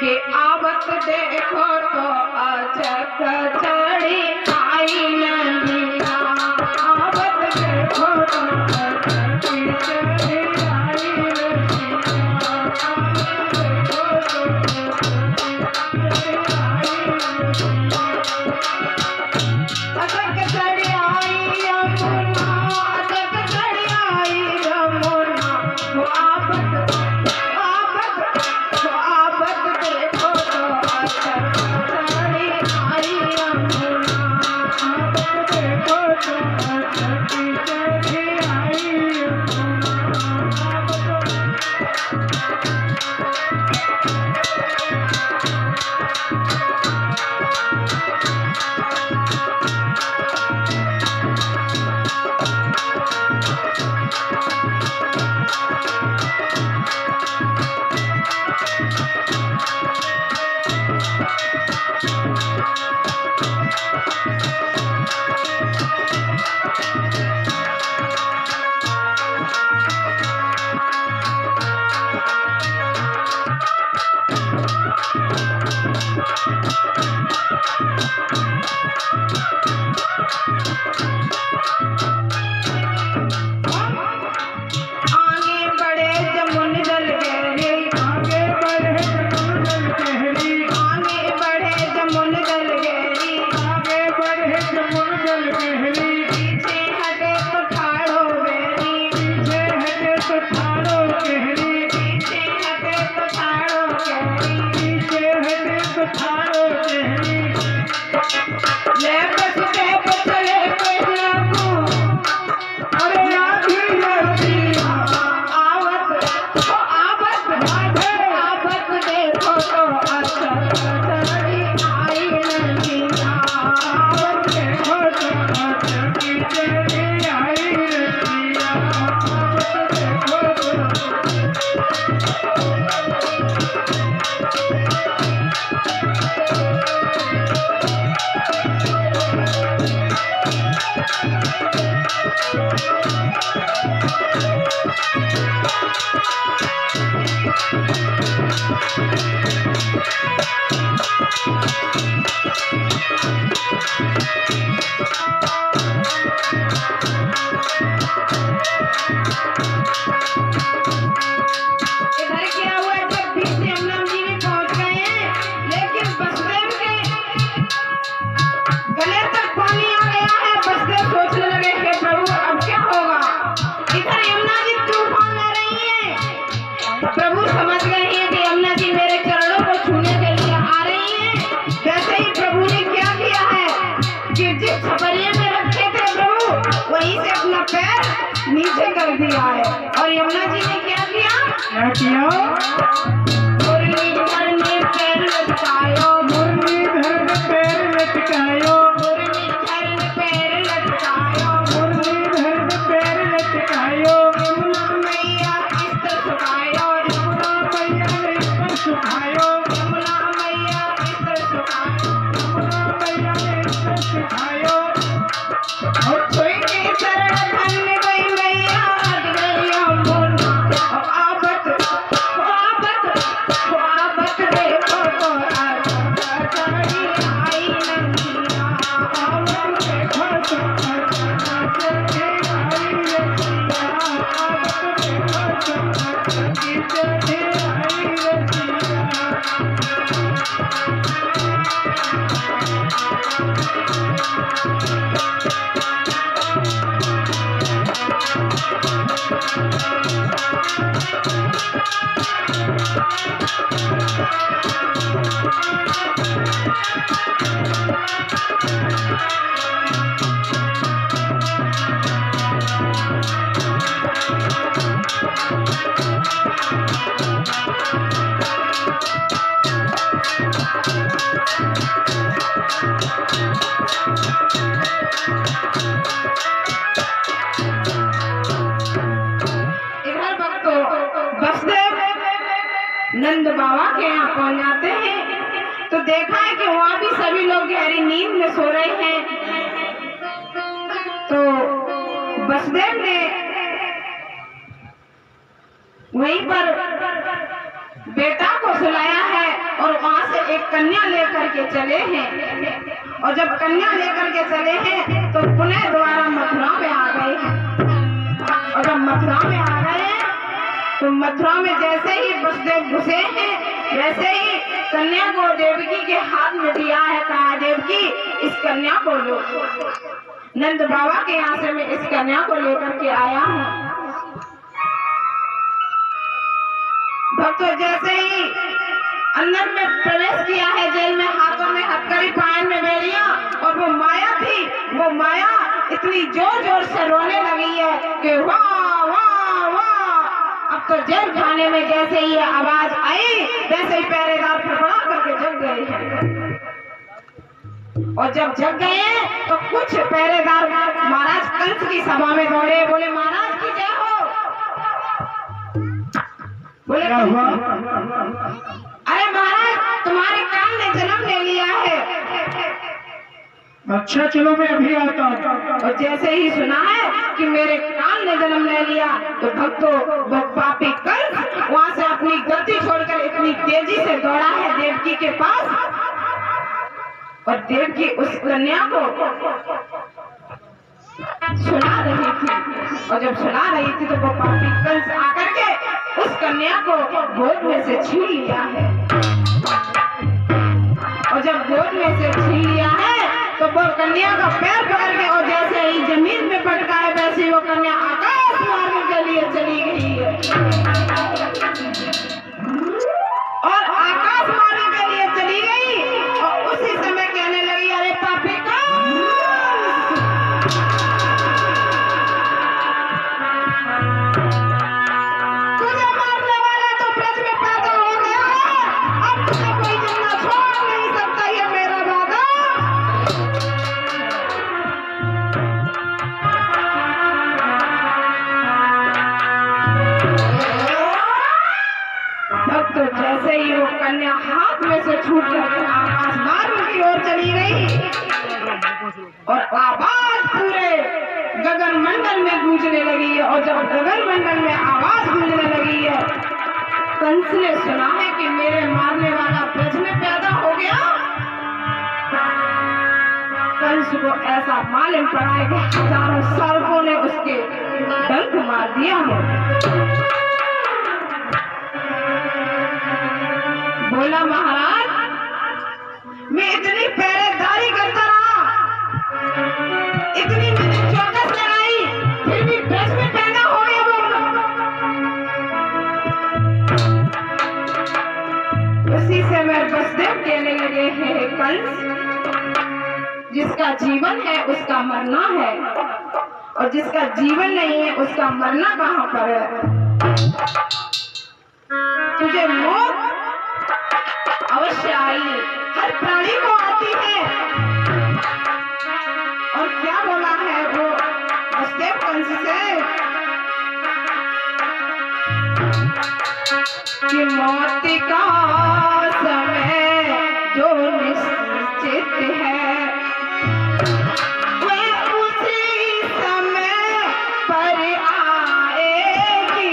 कि आवत देखो तो अचक चढ़ी आई नंदिया, आवत देखो तो अचक चढ़ी आई नंदिया, आवत देखो तो अचक चढ़ी आई यमुना, अचक चढ़ी आई यमुना, वो आवत देखो तो अचक चढ़ी आई यमुना, आवत देखो तो अचक चढ़ी आई नीचे कर दिया है। और यमुना जी ने क्या किया? मुरलीधर ने पैर लटकायो, मुरलीधर ने पैर लटकायो, मुरलीधर ने पैर लटकायो, मुरलीधर ने पैर लटकायो, यमुना मैया इस पर सुखायो, यमुना मैया ने इस पर सुखायो, यमुना मैया इस पर सुखायो, यमुना मैया ने इस पर सुखायो। और कोई के शरण धन्य गई मैया हट गई यमुना, आवत देखो तो अचक चढ़ी आई नंदिया, आवत देखो तो अचक चढ़ी आई नंदिया, आवत देखो तो अचक चढ़ी आई नंदिया। नंद बाबा के यहाँ पहुंच जाते हैं तो देखा है कि वहाँ भी सभी लोग गहरी नींद में सो रहे हैं। तो वसुदेव ने वहीं पर बेटा को सुलाया है और वहां से एक कन्या लेकर के चले हैं। और जब कन्या लेकर के चले हैं तो पुनः दोबारा मथुरा में आ गए हैं। और जब मथुरा में आ गए तो मथुरा में जैसे ही वसुदेव घुसे हैं वैसे ही कन्या को देवकी के हाथ में दिया है। कहा देवकी इस कन्या को लो। नंद बाबा के यहाँ से मैं इस कन्या को लेकर के आया हूँ। भक्तों जैसे ही अंदर में प्रवेश किया है जेल में, हाथों में हथकड़ी, पायन में बेड़ियां, और वो माया थी, वो माया इतनी जोर जोर से रोने लगी है कि वाह वाह वाह। अब तो जेल खाने में जैसे ही आवाज आई वैसे ही पहरेदार फड़फड़ा करके जग गए हैं। और जब जग गए तो कुछ पहरेदार महाराज कंस की सभा में दौड़े, बोले महाराज की जय हो। बोले अरे महाराज तुम्हारे कान ने जन्म ले लिया है। अच्छा चलो मैं अभी आता हूँ। और जैसे ही सुना है कि मेरे कान ने जन्म ले लिया तो भक्तों वो पापी कंस वहां से अपनी गद्दी छोड़कर इतनी तेजी से दौड़ा है देवकी के पास। और देवकी उस कन्या को सुना रही थी। और जब सुना रही थी तो वो पापी कंस आकर के उस कन्या को गोद में से छीन लिया है। और जब गोद में से छीन लिया है तो वो कन्या का पैर पकड़ के और जैसे ही जमीन में पटका है वैसे ही वो कन्या आकाश मार्ग के लिए चली गई है। और आकाश मार्ग के लिए चली गई और उसी समय कहने लगी अरे पापी तो जैसे ही वो कन्या हाथ में से छूट कर आकाश मार्ग की ओर चली गई और आवाज पूरे गगन मंडल में गूंजने लगी है। और जब गगन मंडल में आवाज गूंजने लगी है कंस ने सुना है कि मेरे मारने वाला ब्रज में पैदा हो गया। कंस को ऐसा मालूम पड़ा है कि हजारों सर्पों ने उसके डंक मार दिया है। बोला महाराज मैं इतनी पहरेदारी करता रहा, इतनी मैंने चौकस लगाई, फिर भी ब्रज में पैदा हो गया। उसी से मैं वसुदेव कहने लगे हैं कंस जिसका जीवन है उसका मरना है और जिसका जीवन नहीं है उसका मरना कहाँ पर है। तुझे मौत अवश्य आई, हर प्राणी को आती है। और क्या बोला है वो वसुदेव कंस से कि मौत का समय जो निश्चित है वह उसी समय पर आएगी।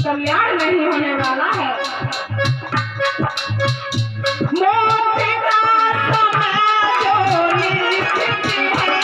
कल्याण नहीं होने वाला है। मौत का समय जो निश्चित है